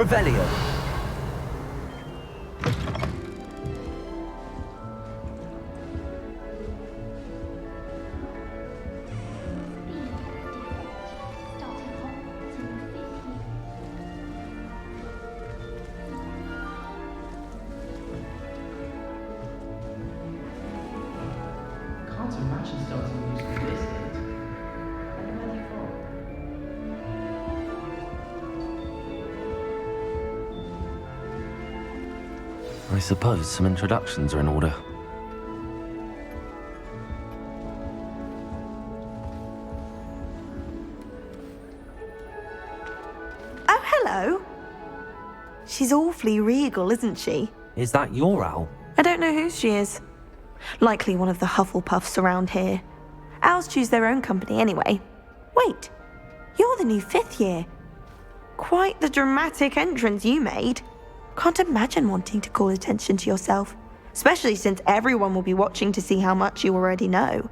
Revelio. Can't imagine starting a new school this late. And where are they from? I suppose some introductions are in order. Oh, hello. She's awfully regal, isn't she? Is that your owl? I don't know who she is. Likely one of the Hufflepuffs around here. Owls choose their own company anyway. Wait, you're the new 5th year. Quite the dramatic entrance you made. Can't imagine wanting to call attention to yourself, especially since everyone will be watching to see how much you already know.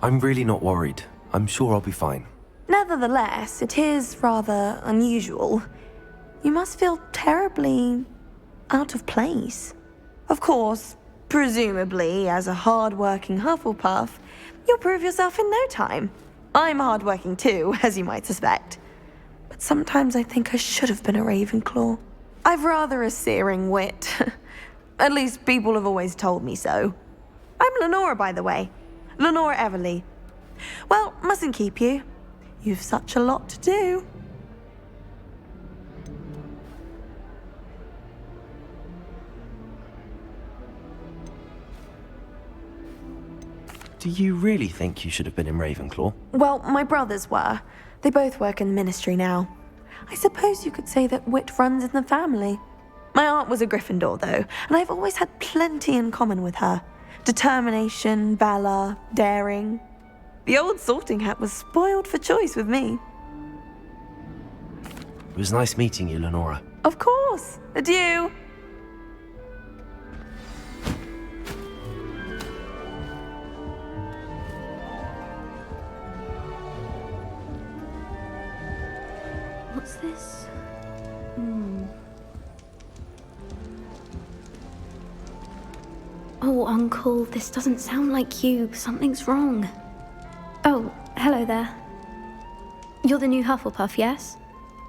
I'm really not worried. I'm sure I'll be fine. Nevertheless, it is rather unusual. You must feel terribly out of place. Of course, presumably, as a hard-working Hufflepuff, you'll prove yourself in no time. I'm hard-working too, as you might suspect. But sometimes I think I should have been a Ravenclaw. I've rather a searing wit. At least people have always told me so. I'm Lenora, by the way. Lenora Everly. Well, mustn't keep you. You've such a lot to do. Do you really think you should have been in Ravenclaw? Well, my brothers were. They both work in the ministry now. I suppose you could say that wit runs in the family. My aunt was a Gryffindor, though, and I've always had plenty in common with her. Determination, valor, daring. The old sorting hat was spoiled for choice with me. It was nice meeting you, Lenora. Of course. Adieu. What's this? Oh, Uncle, this doesn't sound like you. Something's wrong. Oh, hello there. You're the new Hufflepuff, yes?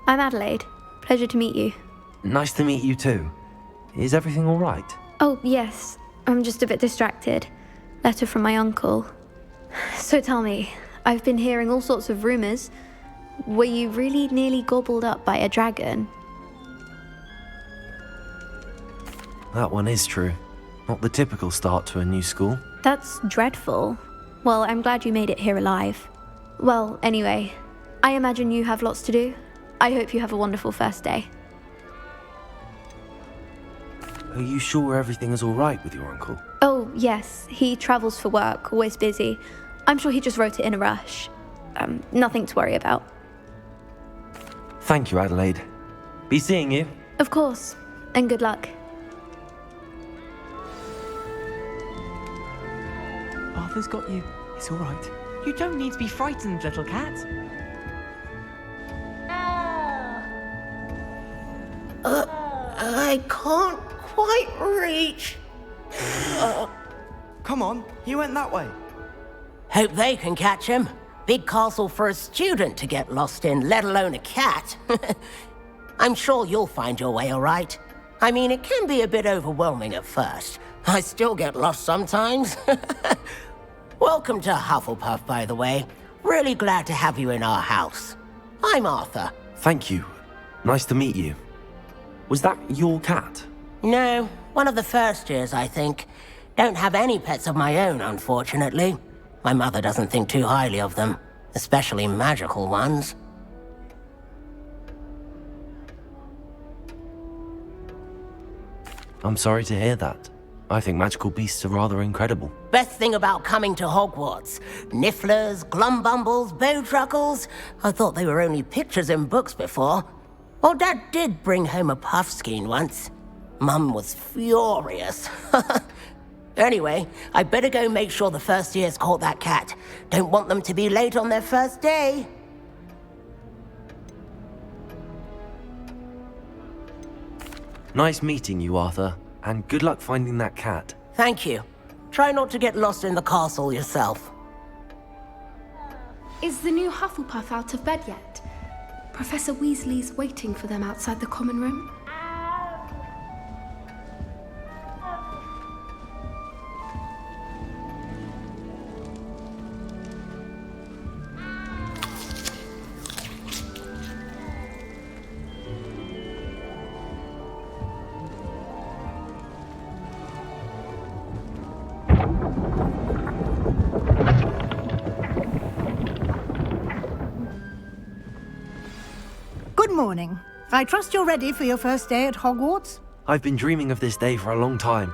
I'm Adelaide. Pleasure to meet you. Nice to meet you too. Is everything all right? Oh, yes. I'm just a bit distracted. Letter from my uncle. So tell me, I've been hearing all sorts of rumors. Were you really nearly gobbled up by a dragon? That one is true. Not the typical start to a new school. That's dreadful. Well, I'm glad you made it here alive. Well, anyway, I imagine you have lots to do. I hope you have a wonderful first day. Are you sure everything is all right with your uncle? Oh, yes. He travels for work, always busy. I'm sure he just wrote it in a rush. Nothing to worry about. Thank you, Adelaide. Be seeing you. Of course. And good luck. Arthur's got you. It's all right. You don't need to be frightened, little cat. I can't quite reach. Come on, he went that way. Hope they can catch him. Big castle for a student to get lost in, let alone a cat. I'm sure you'll find your way all right. I mean, it can be a bit overwhelming at first. I still get lost sometimes. Welcome to Hufflepuff, by the way. Really glad to have you in our house. I'm Arthur. Thank you. Nice to meet you. Was that your cat? No, one of the first years, I think. Don't have any pets of my own, unfortunately. My mother doesn't think too highly of them, especially magical ones. I'm sorry to hear that. I think magical beasts are rather incredible. Best thing about coming to Hogwarts. Nifflers, Glumbumbles, Bowtruckles. I thought they were only pictures in books before. Well, Dad did bring home a Puffskein once. Mum was furious. Anyway, I better go make sure the first years caught that cat. Don't want them to be late on their first day. Nice meeting you, Arthur, and good luck finding that cat. Thank you. Try not to get lost in the castle yourself. Is the new Hufflepuff out of bed yet? Professor Weasley's waiting for them outside the common room. Good morning. I trust you're ready for your first day at Hogwarts? I've been dreaming of this day for a long time.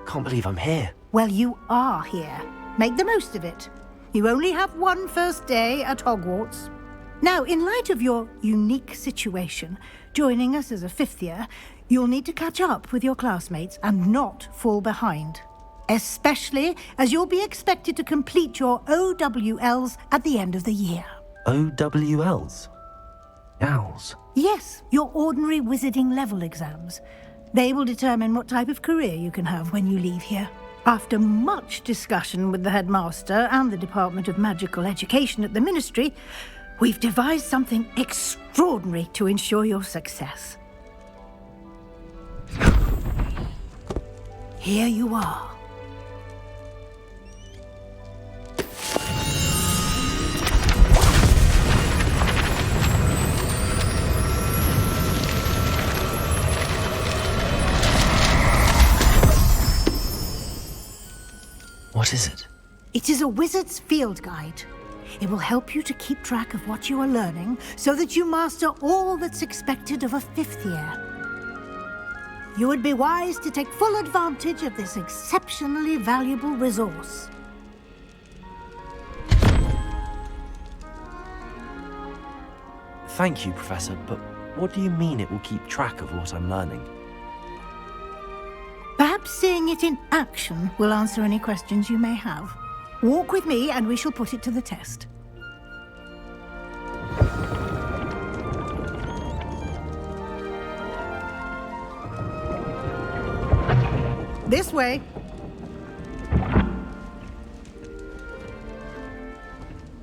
Can't believe I'm here. Well, you are here. Make the most of it. You only have one first day at Hogwarts. Now, in light of your unique situation, joining us as a fifth year, you'll need to catch up with your classmates and not fall behind. Especially as you'll be expected to complete your OWLs at the end of the year. OWLs? Owls? Yes, your ordinary wizarding level exams. They will determine what type of career you can have when you leave here. After much discussion with the headmaster and the Department of Magical Education at the Ministry, we've devised something extraordinary to ensure your success. Here you are. What is it? It is a wizard's field guide. It will help you to keep track of what you are learning so that you master all that's expected of a fifth year. You would be wise to take full advantage of this exceptionally valuable resource. Thank you, Professor, but what do you mean it will keep track of what I'm learning? Perhaps seeing it in action will answer any questions you may have. Walk with me and we shall put it to the test. This way.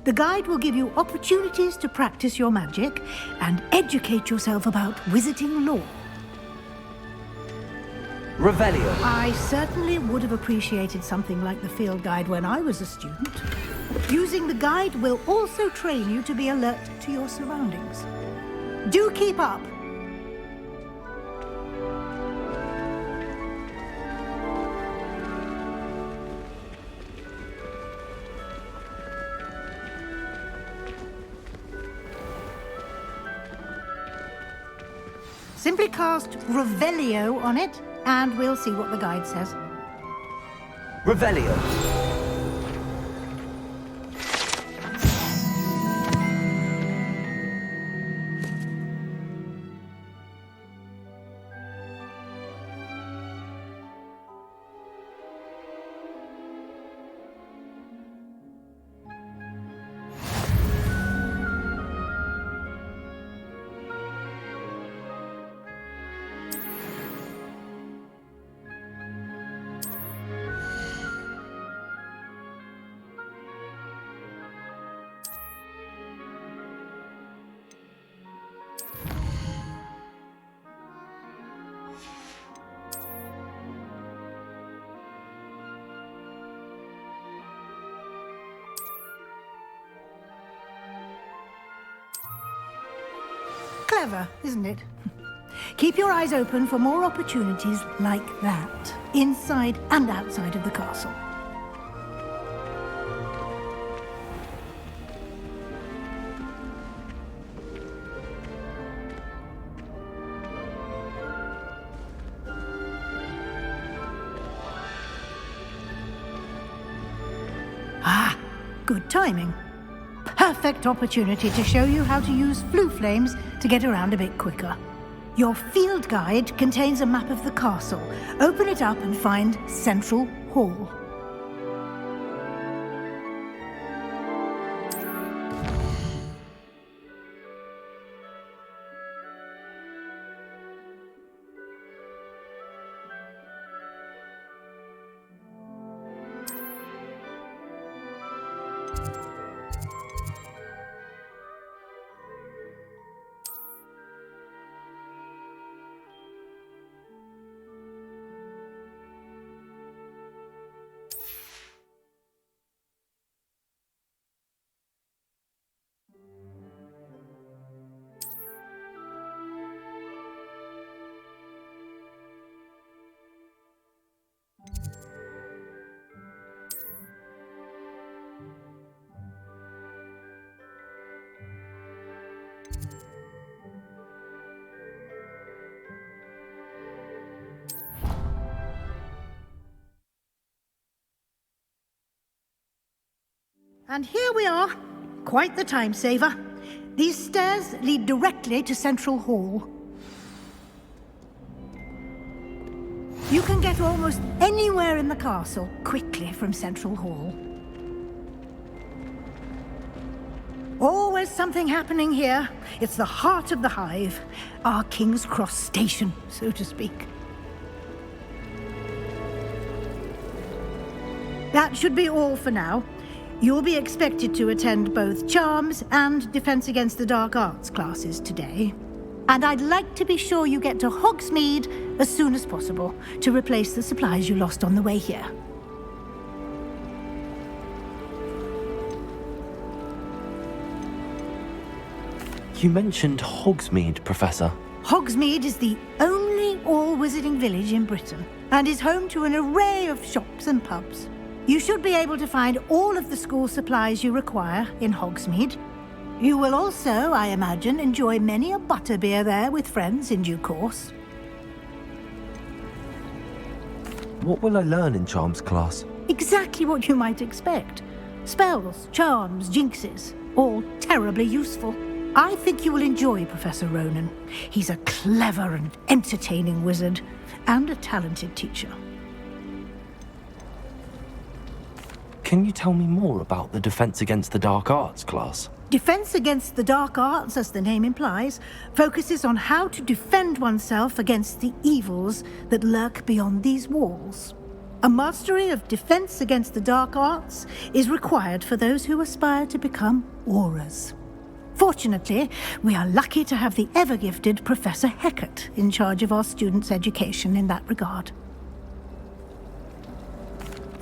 The guide will give you opportunities to practice your magic and educate yourself about wizarding lore. Revelio. I certainly would have appreciated something like the field guide when I was a student. Using the guide will also train you to be alert to your surroundings. Do keep up. Simply cast Revelio on it, and we'll see what the guide says. Revelio. Clever, isn't it? Keep your eyes open for more opportunities like that, inside and outside of the castle. Ah, good timing. Perfect opportunity to show you how to use flue flames to get around a bit quicker. Your field guide contains a map of the castle. Open it up and find Central Hall. And here we are. Quite the time saver. These stairs lead directly to Central Hall. You can get almost anywhere in the castle quickly from Central Hall. Always something happening here. It's the heart of the hive. Our King's Cross station, so to speak. That should be all for now. You'll be expected to attend both Charms and Defense Against the Dark Arts classes today. And I'd like to be sure you get to Hogsmeade as soon as possible to replace the supplies you lost on the way here. You mentioned Hogsmeade, Professor. Hogsmeade is the only all-wizarding village in Britain and is home to an array of shops and pubs. You should be able to find all of the school supplies you require in Hogsmeade. You will also, I imagine, enjoy many a butterbeer there with friends in due course. What will I learn in Charms class? Exactly what you might expect. Spells, charms, jinxes, all terribly useful. I think you will enjoy Professor Ronan. He's a clever and entertaining wizard, and a talented teacher. Can you tell me more about the Defense Against the Dark Arts class? Defense Against the Dark Arts, as the name implies, focuses on how to defend oneself against the evils that lurk beyond these walls. A mastery of Defense Against the Dark Arts is required for those who aspire to become auras. Fortunately, we are lucky to have the ever-gifted Professor Hecat in charge of our students' education in that regard.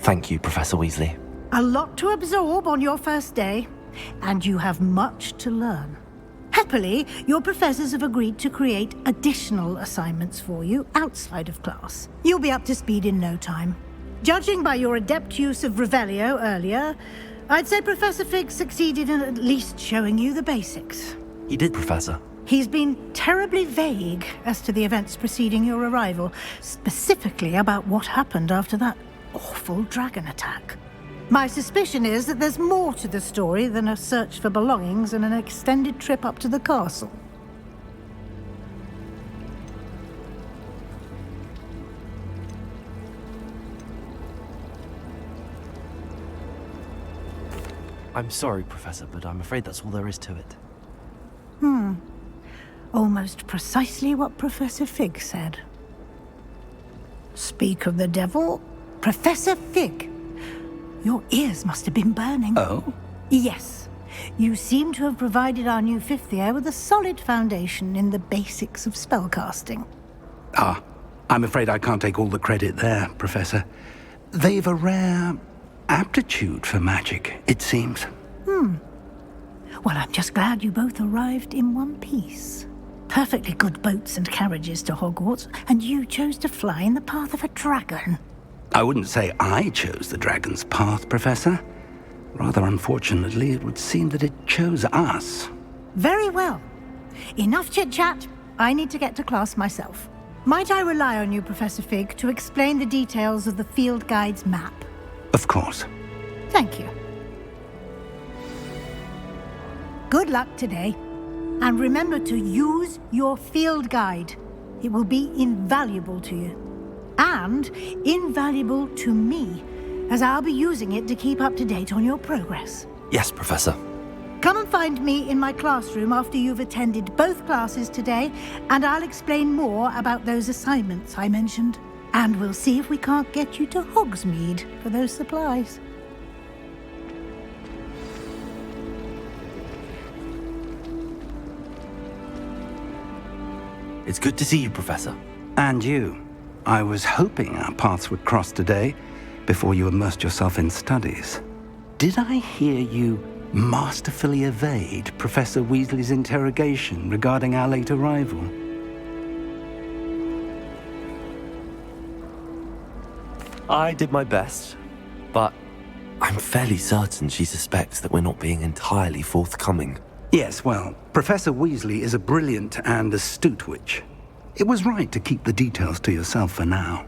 Thank you, Professor Weasley. A lot to absorb on your first day, and you have much to learn. Happily, your professors have agreed to create additional assignments for you outside of class. You'll be up to speed in no time. Judging by your adept use of Revelio earlier, I'd say Professor Fig succeeded in at least showing you the basics. He did, Professor. He's been terribly vague as to the events preceding your arrival, specifically about what happened after that awful dragon attack. My suspicion is that there's more to the story than a search for belongings and an extended trip up to the castle. I'm sorry, Professor, but I'm afraid that's all there is to it. Almost precisely what Professor Fig said. Speak of the devil, Professor Fig. Your ears must have been burning. Oh? Yes. You seem to have provided our new fifth year with a solid foundation in the basics of spellcasting. Ah, I'm afraid I can't take all the credit there, Professor. They've a rare aptitude for magic, it seems. Well, I'm just glad you both arrived in one piece. Perfectly good boats and carriages to Hogwarts, and you chose to fly in the path of a dragon. I wouldn't say I chose the dragon's path, Professor. Rather unfortunately, it would seem that it chose us. Very well. Enough chit-chat. I need to get to class myself. Might I rely on you, Professor Fig, to explain the details of the field guide's map? Of course. Thank you. Good luck today. And remember to use your field guide. It will be invaluable to you. And invaluable to me, as I'll be using it to keep up to date on your progress. Yes, Professor. Come and find me in my classroom after you've attended both classes today, and I'll explain more about those assignments I mentioned. And we'll see if we can't get you to Hogsmeade for those supplies. It's good to see you, Professor. And you. I was hoping our paths would cross today before you immersed yourself in studies. Did I hear you masterfully evade Professor Weasley's interrogation regarding our late arrival? I did my best, but I'm fairly certain she suspects that we're not being entirely forthcoming. Yes, well, Professor Weasley is a brilliant and astute witch. It was right to keep the details to yourself for now.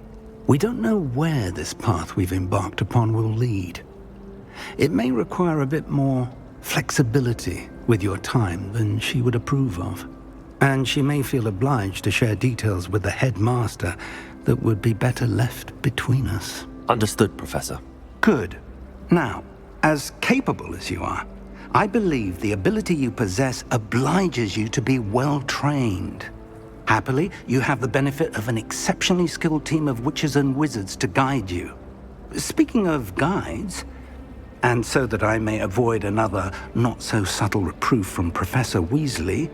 We don't know where this path we've embarked upon will lead. It may require a bit more flexibility with your time than she would approve of. And she may feel obliged to share details with the headmaster that would be better left between us. Understood, Professor. Good. Now, as capable as you are, I believe the ability you possess obliges you to be well-trained. Happily, you have the benefit of an exceptionally skilled team of witches and wizards to guide you. Speaking of guides, and so that I may avoid another not-so-subtle reproof from Professor Weasley,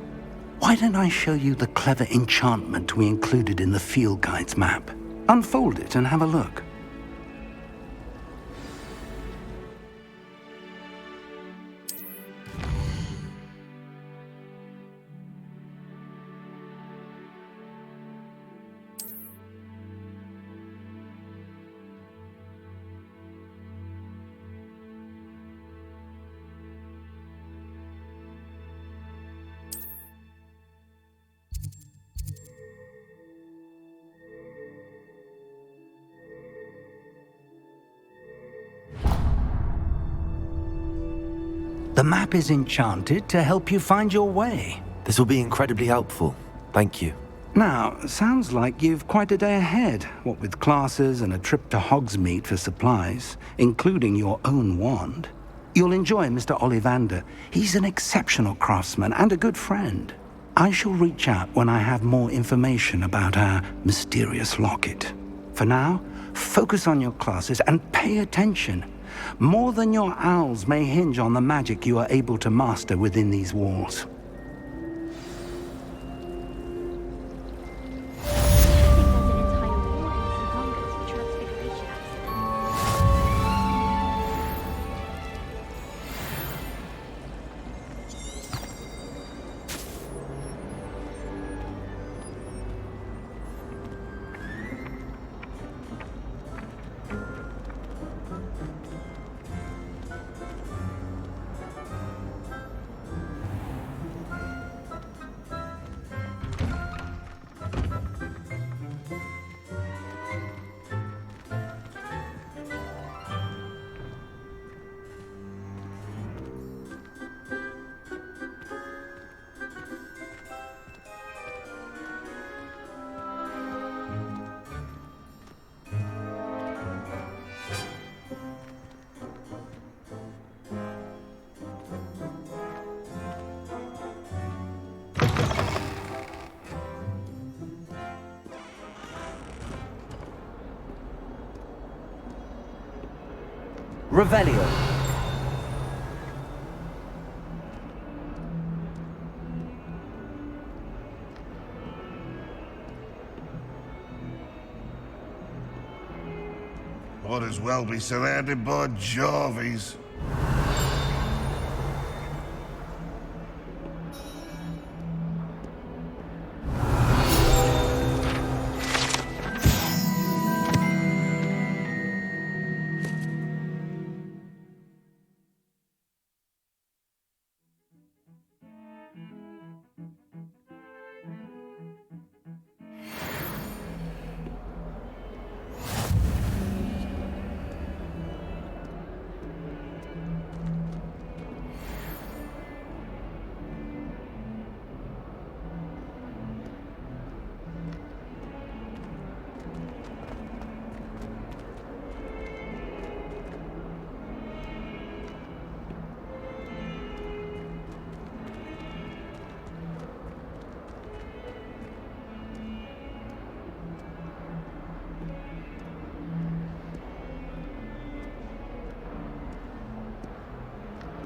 why don't I show you the clever enchantment we included in the field guide's map? Unfold it and have a look. The map is enchanted to help you find your way. This will be incredibly helpful. Thank you. Now, sounds like you've quite a day ahead, what with classes and a trip to Hogsmeade for supplies, including your own wand. You'll enjoy Mr. Ollivander. He's an exceptional craftsman and a good friend. I shall reach out when I have more information about our mysterious locket. For now, focus on your classes and pay attention. More than your owls may hinge on the magic you are able to master within these walls. Revelio. Might as well be surrounded by Jarvies.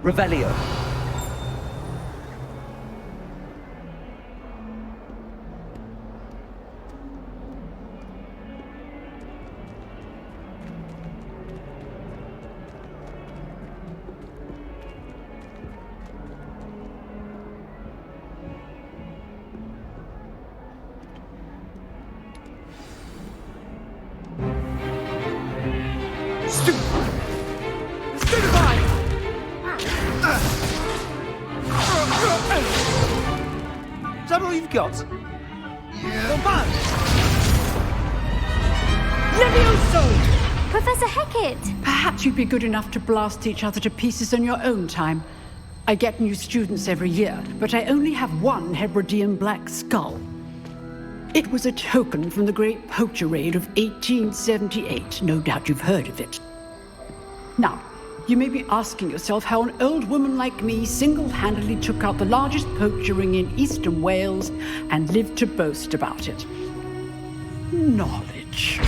Revelio. Is that all you've got? Yeah. Levioso! Professor Hecat! Perhaps you'd be good enough to blast each other to pieces on your own time. I get new students every year, but I only have one Hebridean black skull. It was a token from the Great Poacher Raid of 1878. No doubt you've heard of it. Now, you may be asking yourself how an old woman like me single-handedly took out the largest poacher ring in eastern Wales and lived to boast about it. Knowledge.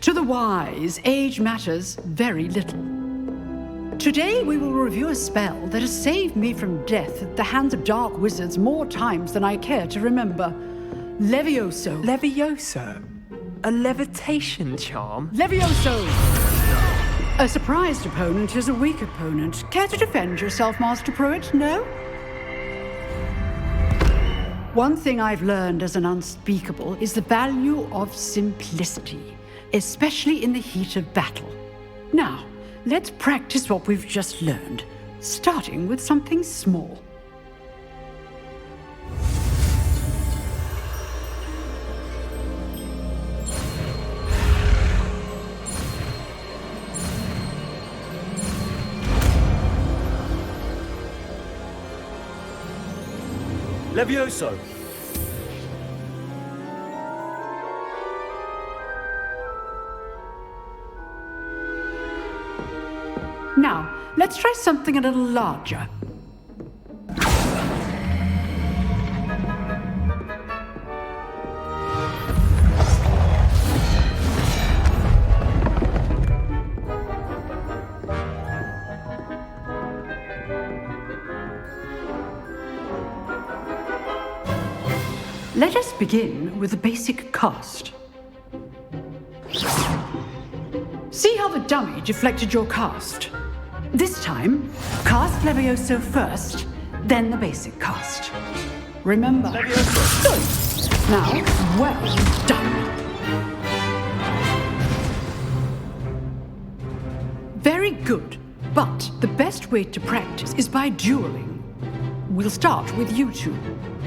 To the wise, age matters very little. Today we will review a spell that has saved me from death at the hands of dark wizards more times than I care to remember. Levioso. Levioso? A levitation charm? Levioso! A surprised opponent is a weak opponent. Care to defend yourself, Master Pruitt? No? One thing I've learned as an unspeakable is the value of simplicity, especially in the heat of battle. Now, let's practice what we've just learned, starting with something small. Levioso! Now, let's try something a little larger. Let us begin with the basic cast. See how the dummy deflected your cast? This time, cast Levioso first, then the basic cast. Remember. Levioso. Good. Now, well done. Very good, but the best way to practice is by dueling. We'll start with you two.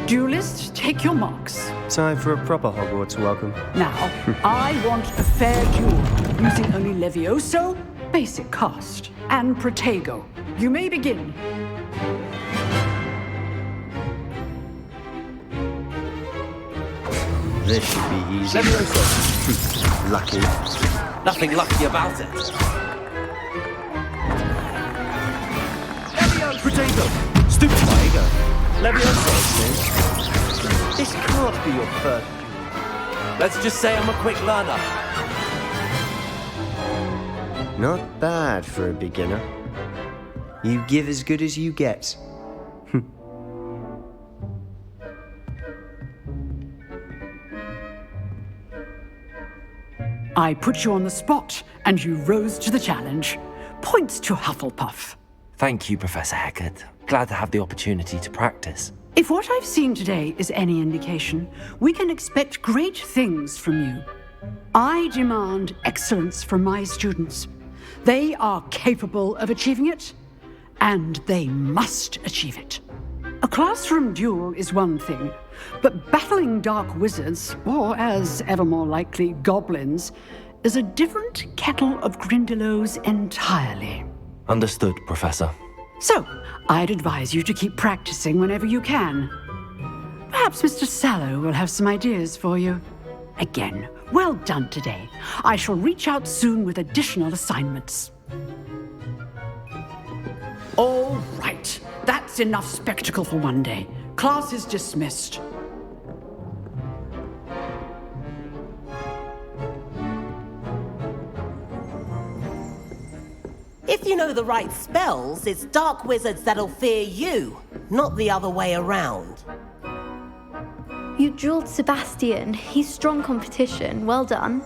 Duelists, take your marks. Time for a proper Hogwarts welcome. Now, I want a fair duel, using only Levioso, basic cast, and Protego. You may begin. This should be easy. Levioso! Lucky. Nothing lucky about it. Protego! Stupid Protego! Levioso! This can't be your first. Let's just say I'm a quick learner. Not bad for a beginner. You give as good as you get. I put you on the spot, and you rose to the challenge. Points to Hufflepuff. Thank you, Professor Hecat. Glad to have the opportunity to practice. If what I've seen today is any indication, we can expect great things from you. I demand excellence from my students. They are capable of achieving it, and they must achieve it. A classroom duel is one thing, but battling dark wizards, or as ever more likely, goblins, is a different kettle of Grindylows entirely. Understood, Professor. So, I'd advise you to keep practicing whenever you can. Perhaps Mr. Sallow will have some ideas for you. Again, well done today. I shall reach out soon with additional assignments. All right, that's enough spectacle for one day. Class is dismissed. If you know the right spells, it's dark wizards that'll fear you, not the other way around. You drilled Sebastian. He's strong competition. Well done.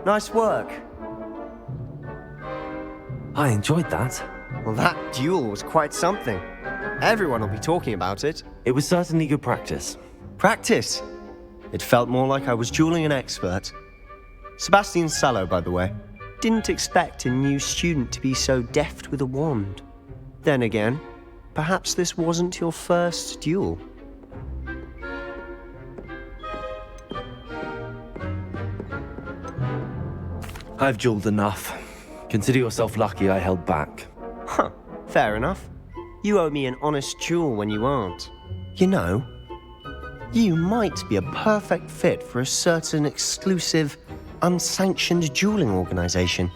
Nice work. I enjoyed that. Well, that duel was quite something. Everyone will be talking about it. It was certainly good practice. Practice? It felt more like I was dueling an expert. Sebastian Sallow, by the way. Didn't expect a new student to be so deft with a wand. Then again, perhaps this wasn't your first duel. I've dueled enough. Consider yourself lucky I held back. Huh, fair enough. You owe me an honest duel when you aren't. You know, you might be a perfect fit for a certain exclusive, unsanctioned dueling organization.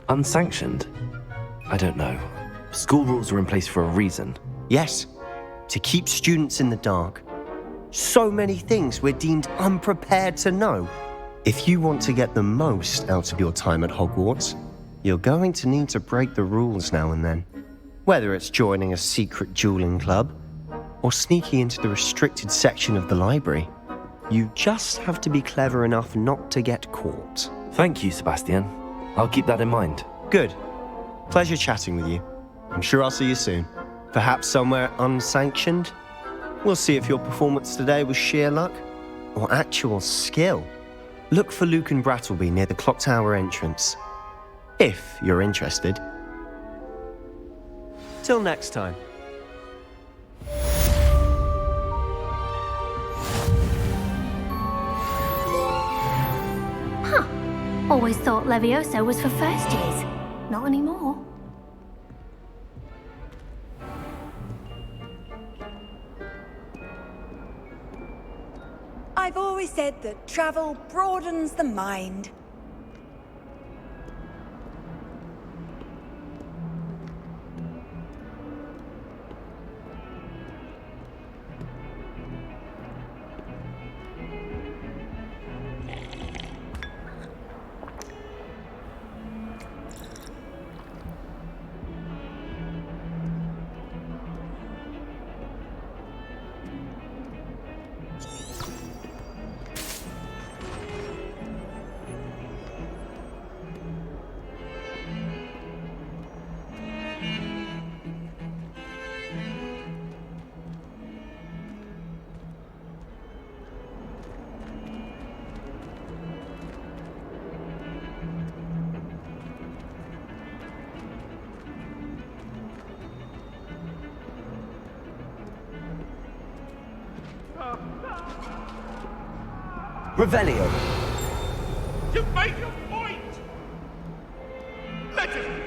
Unsanctioned? I don't know. School rules are in place for a reason. Yes, to keep students in the dark. So many things we're deemed unprepared to know. If you want to get the most out of your time at Hogwarts, you're going to need to break the rules now and then. Whether it's joining a secret dueling club, or sneaking into the restricted section of the library, you just have to be clever enough not to get caught. Thank you, Sebastian. I'll keep that in mind. Good. Pleasure chatting with you. I'm sure I'll see you soon. Perhaps somewhere unsanctioned? We'll see if your performance today was sheer luck, or actual skill. Look for Luke and Brattleby near the clock tower entrance. If you're interested. Till next time. Huh. Always thought Levioso was for first years. Not anymore. I've always said that travel broadens the mind. Revelio. You make your point! Let us...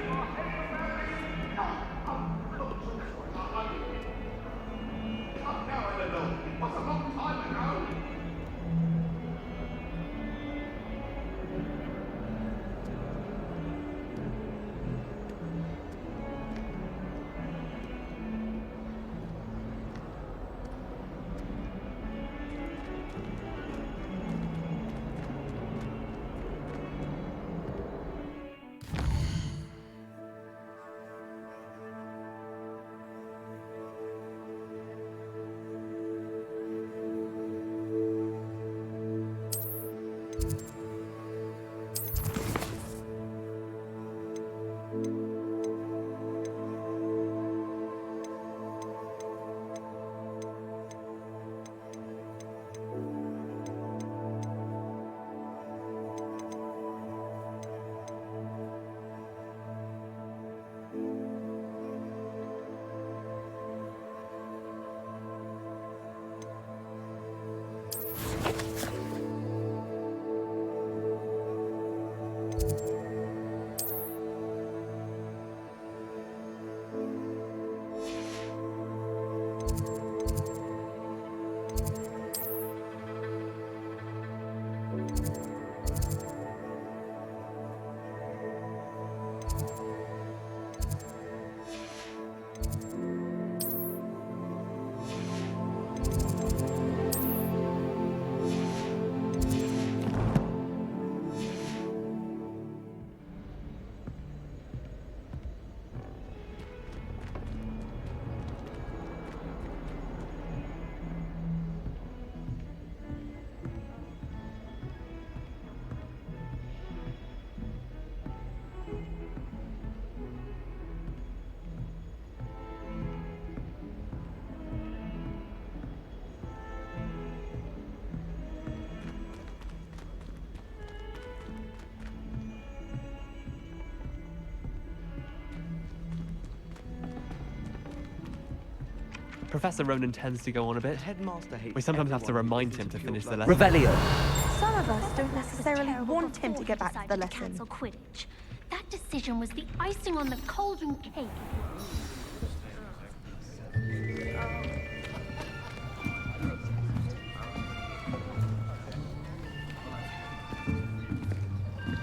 Professor Ronan tends to go on a bit. Headmaster hates We sometimes have to everyone remind who him to visits finish your the class. lesson. Revelio. Some of us don't necessarily want him to get back to the Decided lesson. cancel Quidditch. That decision was the icing on the cauldron cake.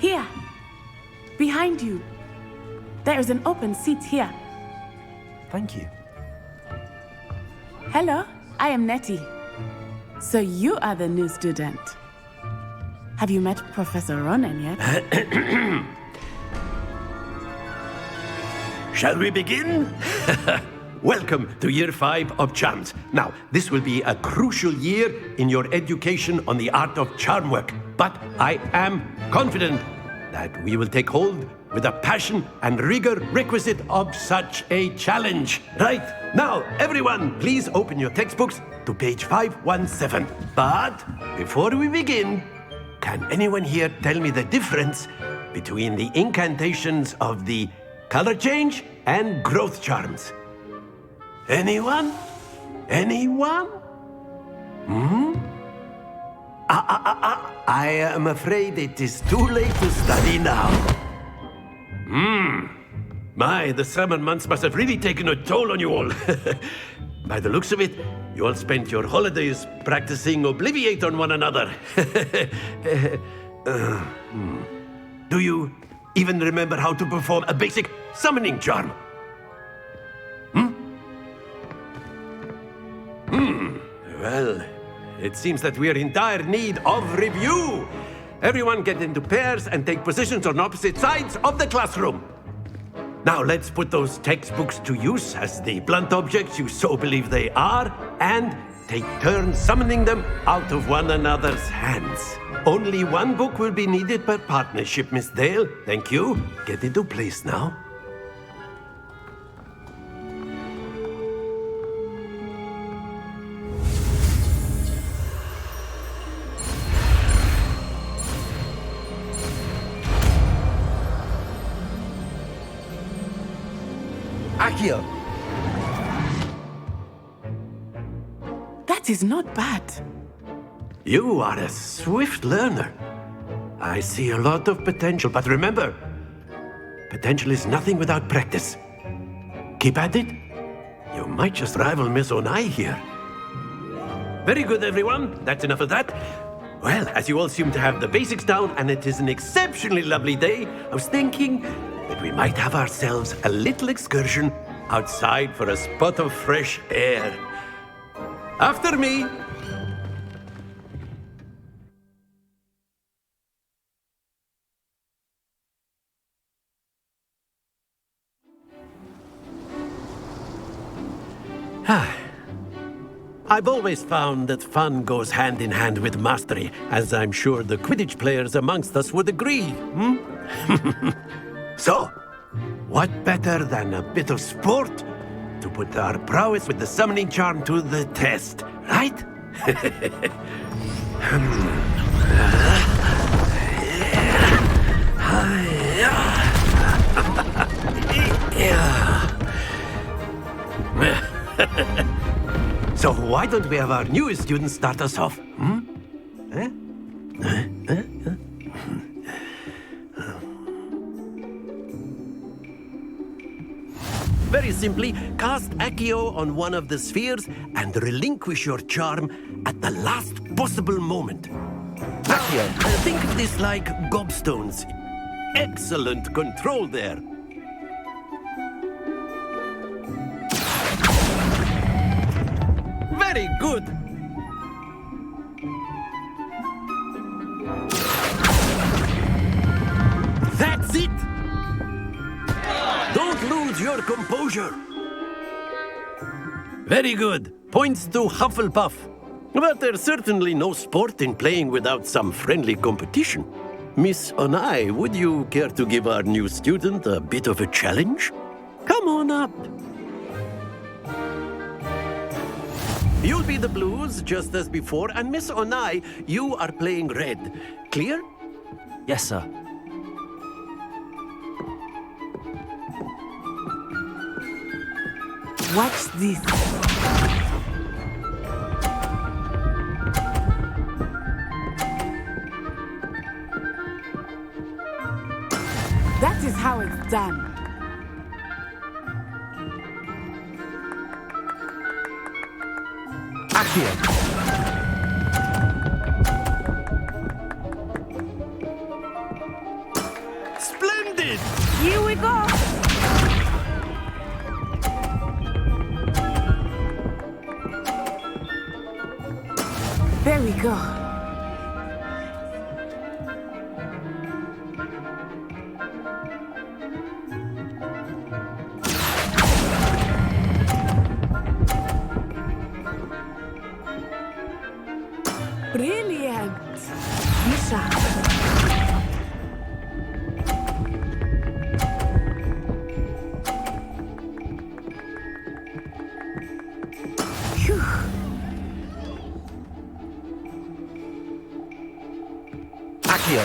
Here, behind you. There is an open seat here. Thank you. Hello, I am Nettie. So you are the new student. Have you met Professor Ronan yet? Shall we begin? Welcome to Year 5 of Charms. Now, this will be a crucial year in your education on the art of charm work. But I am confident that we will take hold with the passion and rigor requisite of such a challenge. Right, now, everyone, please open your textbooks to page 517. But before we begin, can anyone here tell me the difference between the incantations of the color change and growth charms? Anyone? Anyone? I am afraid it is too late to study now. My, the summer months must have really taken a toll on you all. By the looks of it, you all spent your holidays practicing Obliviate on one another. Do you even remember how to perform a basic summoning charm? Well, it seems that we are in dire need of review. Everyone get into pairs and take positions on opposite sides of the classroom. Now let's put those textbooks to use as the blunt objects you so believe they are, and take turns summoning them out of one another's hands. Only one book will be needed per partnership, Miss Dale. Thank you. Get into place now. Accio! That is not bad. You are a swift learner. I see a lot of potential, but remember, potential is nothing without practice. Keep at it. You might just rival Miss Onai here. Very good, everyone. That's enough of that. Well, as you all seem to have the basics down, and it is an exceptionally lovely day, I was thinking that we might have ourselves a little excursion outside for a spot of fresh air. After me. I've always found that fun goes hand in hand with mastery, as I'm sure the Quidditch players amongst us would agree. So, what better than a bit of sport to put our prowess with the summoning charm to the test, right? So why don't we have our newest student start us off? Very simply, cast Accio on one of the spheres and relinquish your charm at the last possible moment. Accio, think of this like gobstones. Excellent control there. Very good. That's it. Don't lose your composure. Very good. Points to Hufflepuff. But there's certainly no sport in playing without some friendly competition. Miss Onai, would you care to give our new student a bit of a challenge? Come on up. You'll be the blues, just as before, and Miss Onai, you are playing red. Clear? Yes, sir. Watch this. is how it's done. Accio. Splendid! Here we go. There we go. Brilliant. Misha. Accio.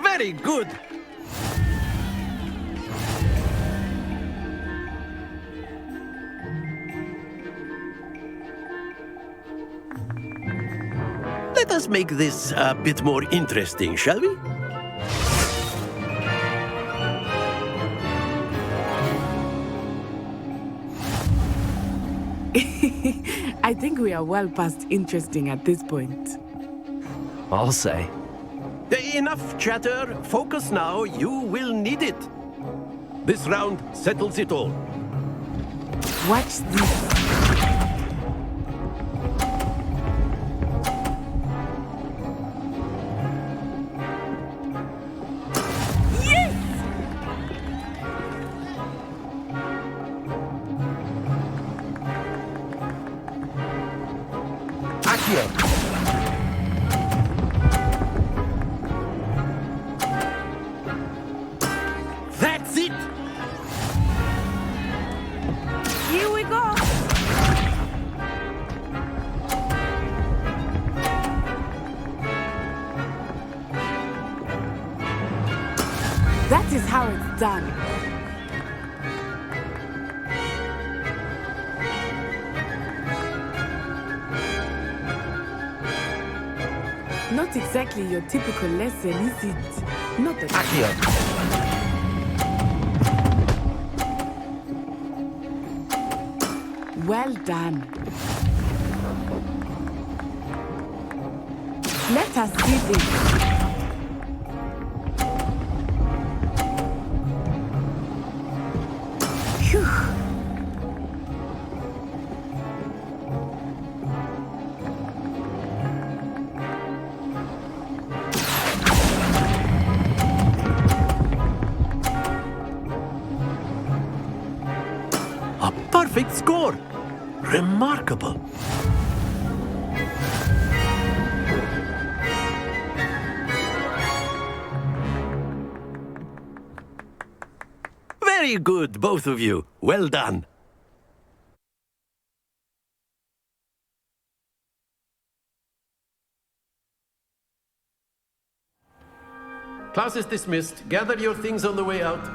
Very good! Let us make this a bit more interesting, shall we? I think we are well past interesting at this point. I'll say. Enough chatter. Focus now. You will need it. This round settles it all. Watch this. That's it! Here we go. That is how it's done. Not exactly your typical lesson, is it? Not at all. Well done. Let us see this. Phew. A perfect score! Remarkable! Very good, both of you. Well done. Class is dismissed. Gather your things on the way out.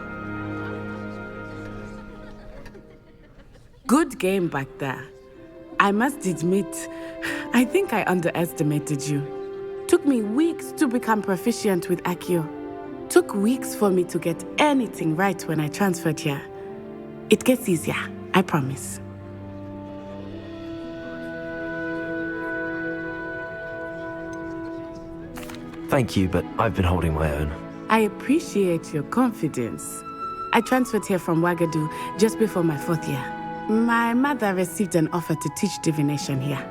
Good game back there. I must admit, I think I underestimated you. Took me weeks to become proficient with Accio. Took weeks for me to get anything right when I transferred here. It gets easier, I promise. Thank you, but I've been holding my own. I appreciate your confidence. I transferred here from Wagadu just before my 4th year. My mother received an offer to teach divination here.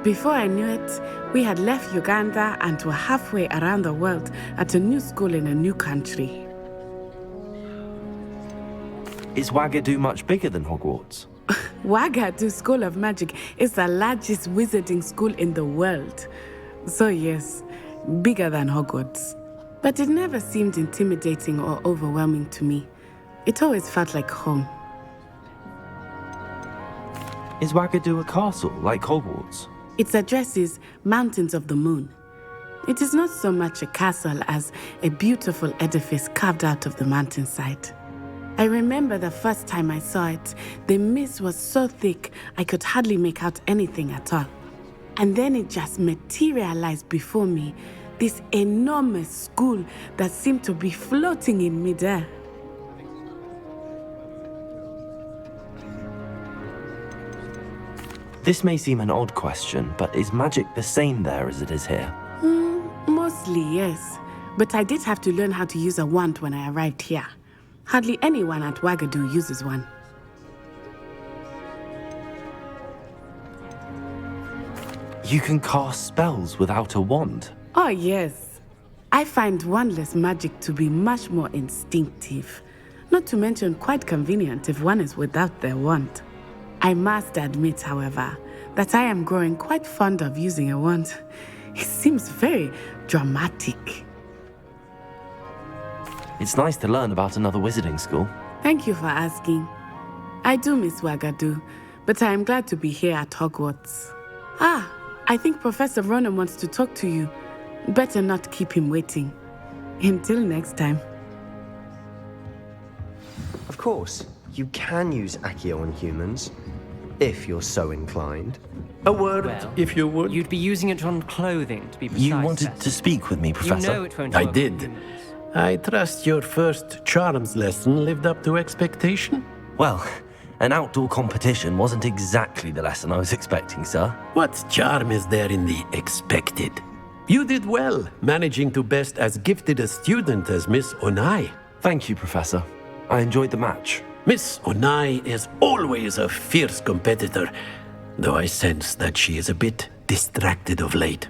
Before I knew it, we had left Uganda and were halfway around the world at a new school in a new country. Is Wagadu much bigger than Hogwarts? Wagadu School of Magic is the largest wizarding school in the world. So yes, bigger than Hogwarts. But it never seemed intimidating or overwhelming to me. It always felt like home. Is Wagadu a castle, like Hogwarts? Its address is Mountains of the Moon. It is not so much a castle as a beautiful edifice carved out of the mountainside. I remember the first time I saw it, the mist was so thick I could hardly make out anything at all. And then it just materialized before me. This enormous school that seemed to be floating in midair. This may seem an odd question, but is magic the same there as it is here? Mostly, yes. But I did have to learn how to use a wand when I arrived here. Hardly anyone at Wagadu uses one. You can cast spells without a wand? Oh, yes. I find wandless magic to be much more instinctive. Not to mention quite convenient if one is without their wand. I must admit, however, that I am growing quite fond of using a wand. It seems very dramatic. It's nice to learn about another wizarding school. Thank you for asking. I do miss Wagadu, but I am glad to be here at Hogwarts. Ah, I think Professor Ronan wants to talk to you. Better not keep him waiting. Until next time. Of course, you can use Accio on humans, if you're so inclined. A word, if you would. You'd be using it on clothing, to be precise. You wanted to speak with me, Professor? You know it won't I work did. on humans. I trust your first charms lesson lived up to expectation? Well, an outdoor competition wasn't exactly the lesson I was expecting, sir. What charm is there in the expected? You did well, managing to best as gifted a student as Miss Onai. Thank you, Professor. I enjoyed the match. Miss Onai is always a fierce competitor, though I sense that she is a bit distracted of late.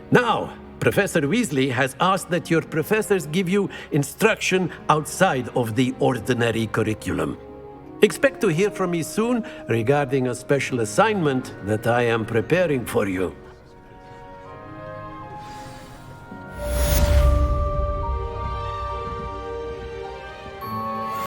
Now, Professor Weasley has asked that your professors give you instruction outside of the ordinary curriculum. Expect to hear from me soon regarding a special assignment that I am preparing for you.